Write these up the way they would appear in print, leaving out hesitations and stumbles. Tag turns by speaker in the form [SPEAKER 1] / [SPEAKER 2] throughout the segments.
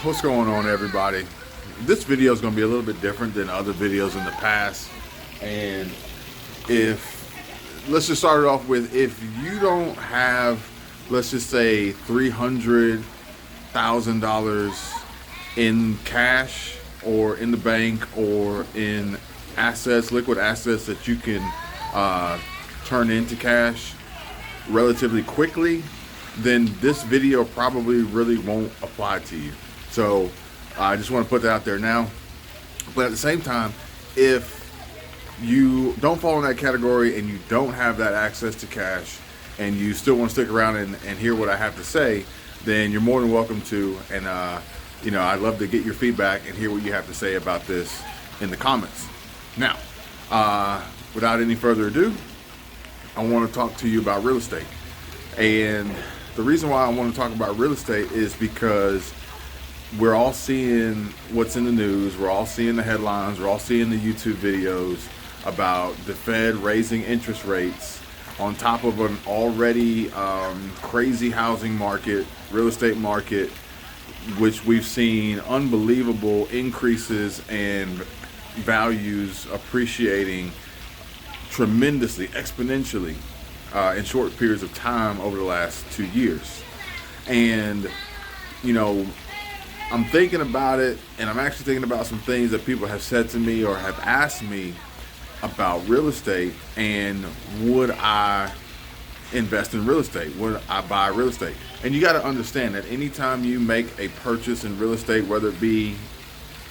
[SPEAKER 1] What's going on, everybody? This video is going to be a little bit different than other videos in the past. And let's just start it off with, if you don't have, let's just say $300,000 in cash or in the bank or in assets, liquid assets that you can turn into cash relatively quickly, then this video probably really won't apply to you. So I just want to put that out there now. But at the same time, if you don't fall in that category and you don't have that access to cash and you still want to stick around and hear what I have to say, then you're more than welcome to. And I'd love to get your feedback and hear what you have to say about this in the comments. Now, without any further ado, I want to talk to you about real estate. And the reason why I want to talk about real estate is because we're all seeing what's in the news. We're all seeing the headlines. We're all seeing the YouTube videos about the Fed raising interest rates on top of an already crazy housing market, real estate market, which we've seen unbelievable increases and values appreciating tremendously, exponentially in short periods of time over the last 2 years. And I'm thinking about it, and I'm actually thinking about some things that people have said to me or have asked me about real estate, and would I invest in real estate? Would I buy real estate? And you got to understand that anytime you make a purchase in real estate, whether it be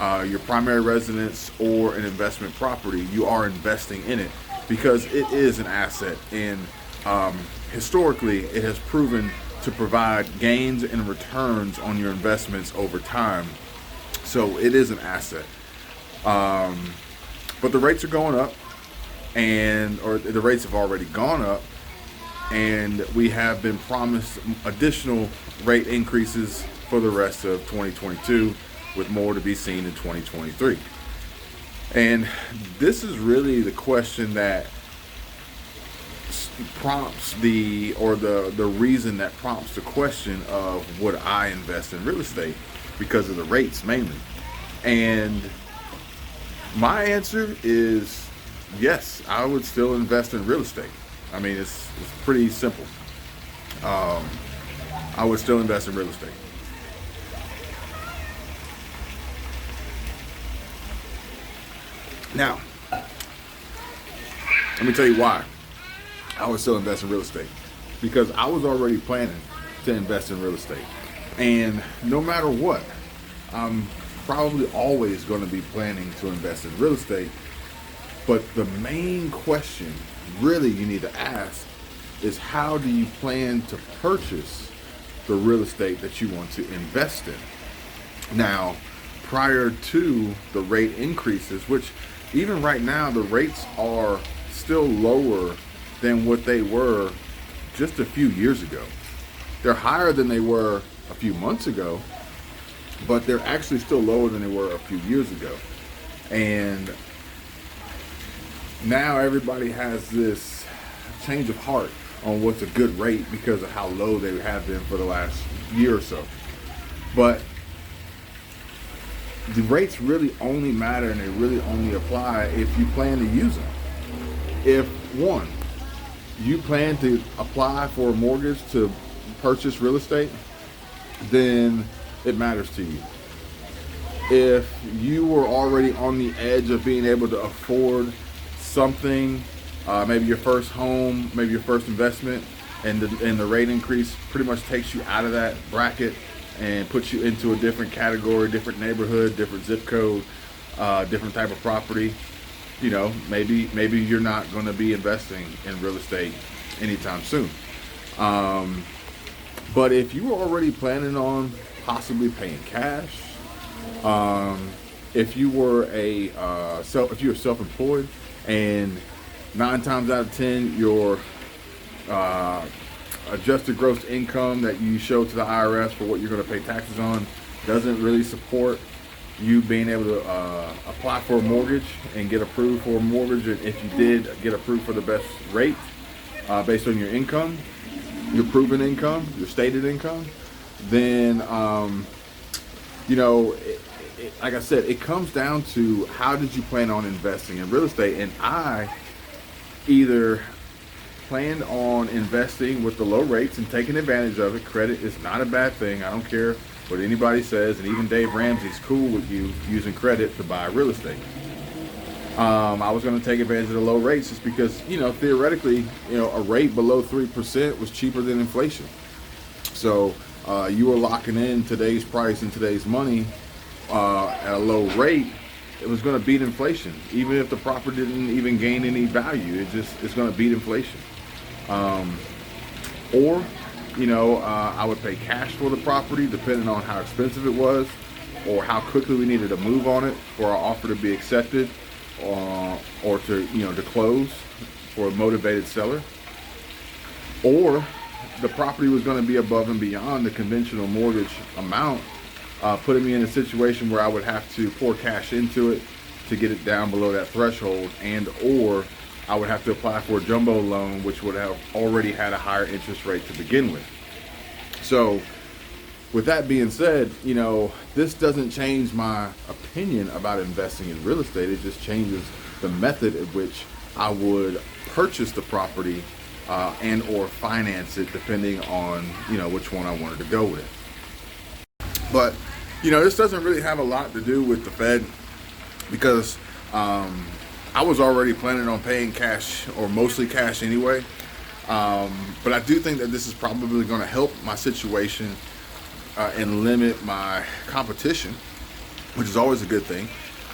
[SPEAKER 1] your primary residence or an investment property, you are investing in it because it is an asset. And historically, it has proven to provide gains and returns on your investments over time. So it is an asset. But the rates are going up, or the rates have already gone up, and we have been promised additional rate increases for the rest of 2022, with more to be seen in 2023. And this is really the question that prompts the reason that prompts the question of, would I invest in real estate, because of the rates mainly. And my answer is yes, I would still invest in real estate. I mean, it's pretty simple. I would still invest in real estate. Now, let me tell you why I would still invest in real estate. Because I was already planning to invest in real estate. And no matter what, I'm probably always going to be planning to invest in real estate. But the main question really you need to ask is, how do you plan to purchase the real estate that you want to invest in? Now, prior to the rate increases, which even right now the rates are still lower than what they were just a few years ago. They're higher than they were a few months ago, but they're actually still lower than they were a few years ago. And now everybody has this change of heart on what's a good rate because of how low they have been for the last year or so. But the rates really only matter, and they really only apply if you plan to use them. If, one, you plan to apply for a mortgage to purchase real estate, then it matters to you. If you were already on the edge of being able to afford something, maybe your first home, maybe your first investment, and the rate increase pretty much takes you out of that bracket and puts you into a different category, different neighborhood, different zip code, different type of property, maybe you're not going to be investing in real estate anytime soon. But if you were already planning on possibly paying cash, if you were if you were self-employed, and 9 times out of 10 your adjusted gross income that you show to the IRS for what you're going to pay taxes on doesn't really support you being able to apply for a mortgage and get approved for a mortgage, and if you did get approved for the best rate based on your income, your proven income, your stated income, then like I said, it comes down to how did you plan on investing in real estate? And I either planned on investing with the low rates and taking advantage of it. Credit is not a bad thing. I don't care what anybody says, and even Dave Ramsey's cool with you using credit to buy real estate. I was going to take advantage of the low rates just because, theoretically, a rate below 3% was cheaper than inflation. So you were locking in today's price and today's money at a low rate. It was going to beat inflation. Even if the property didn't even gain any value, it's going to beat inflation. Or I would pay cash for the property depending on how expensive it was or how quickly we needed to move on it for our offer to be accepted, or to close for a motivated seller. Or the property was going to be above and beyond the conventional mortgage amount, putting me in a situation where I would have to pour cash into it to get it down below that threshold, and or I would have to apply for a jumbo loan, which would have already had a higher interest rate to begin with. So with that being said, this doesn't change my opinion about investing in real estate. It just changes the method at which I would purchase the property and or finance it, depending on, which one I wanted to go with. But, this doesn't really have a lot to do with the Fed, because I was already planning on paying cash, or mostly cash anyway. But I do think that this is probably going to help my situation and limit my competition, which is always a good thing,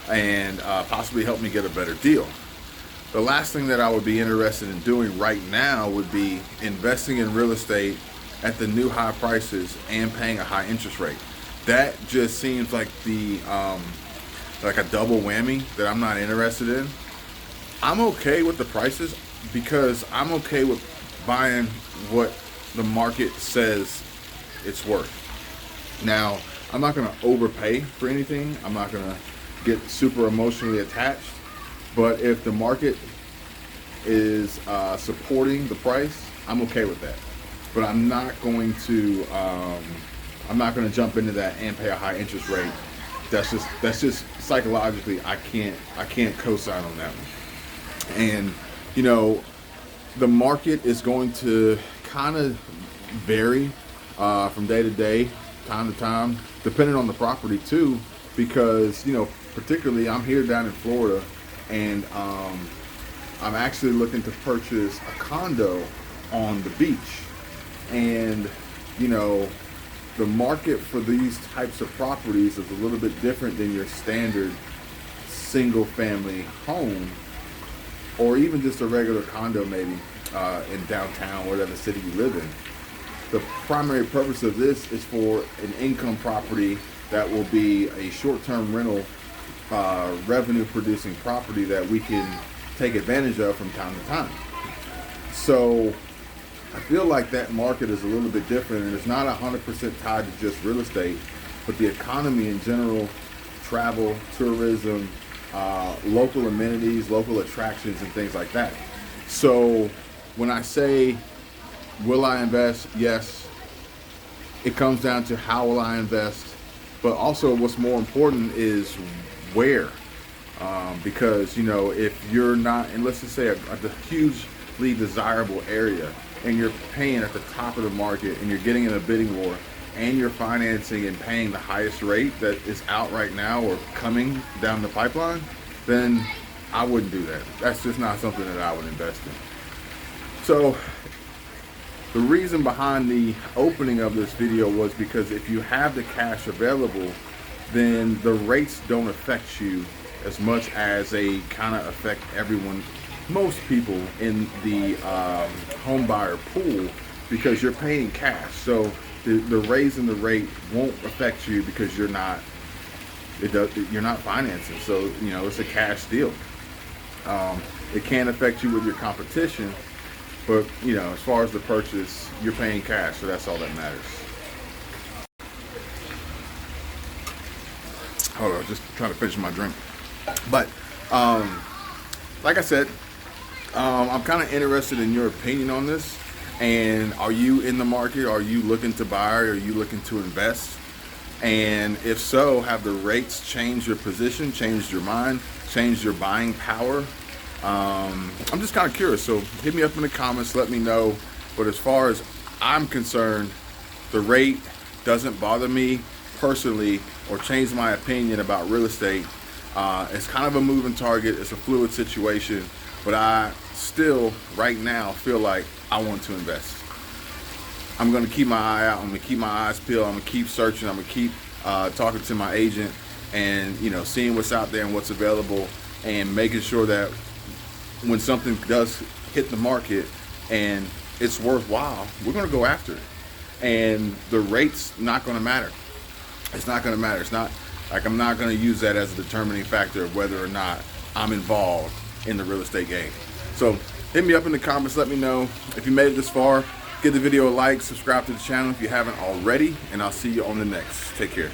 [SPEAKER 1] and possibly help me get a better deal. The last thing that I would be interested in doing right now would be investing in real estate at the new high prices and paying a high interest rate. That just seems like like a double whammy that I'm not interested in. I'm okay with the prices because I'm okay with buying what the market says it's worth. Now, I'm not going to overpay for anything. I'm not going to get super emotionally attached. But if the market is supporting the price, I'm okay with that. But I'm not going to jump into that and pay a high interest rate. That's just psychologically, I can't co-sign on that one. And the market is going to kind of vary from day to day, time to time, depending on the property too, because particularly I'm here down in Florida, and I'm actually looking to purchase a condo on the beach. And the market for these types of properties is a little bit different than your standard single family home, or even just a regular condo maybe in downtown, whatever city you live in. The primary purpose of this is for an income property that will be a short-term rental revenue producing property that we can take advantage of from time to time. So I feel like that market is a little bit different, and it's not 100% tied to just real estate, but the economy in general, travel, tourism, local amenities, local attractions, and things like that. So when I say, will I invest? Yes. It comes down to how will I invest, but also what's more important is where. Because if you're not, and let's just say a hugely desirable area, and you're paying at the top of the market, and you're getting in a bidding war, and you're financing and paying the highest rate that is out right now or coming down the pipeline, then I wouldn't do that. That's just not something that I would invest in. So the reason behind the opening of this video was because if you have the cash available, then the rates don't affect you as much as they kind of affect everyone, most people in the home buyer pool, because you're paying cash. So the raise in the rate won't affect you because you're not financing. So it's a cash deal. It can affect you with your competition, but as far as the purchase, you're paying cash, so that's all that matters. Hold on, just trying to finish my drink. But like I said, I'm kind of interested in your opinion on this. And are you in the market? Are you looking to buy? Are you looking to invest? And if so, have the rates changed your position, changed your mind, changed your buying power? I'm just kind of curious. So hit me up in the comments, let me know. But as far as I'm concerned, the rate doesn't bother me personally or change my opinion about real estate. It's kind of a moving target. It's a fluid situation, but I still right now feel like I want to invest. I'm going to keep my eye out. I'm going to keep my eyes peeled. I'm going to keep searching. I'm going to keep talking to my agent and, seeing what's out there and what's available, and making sure that when something does hit the market and it's worthwhile, we're going to go after it. And the rate's not going to matter. It's not going to matter. It's not like I'm not going to use that as a determining factor of whether or not I'm involved in the real estate game. So hit me up in the comments. Let me know if you made it this far. Give the video a like, subscribe to the channel if you haven't already, and I'll see you on the next. Take care.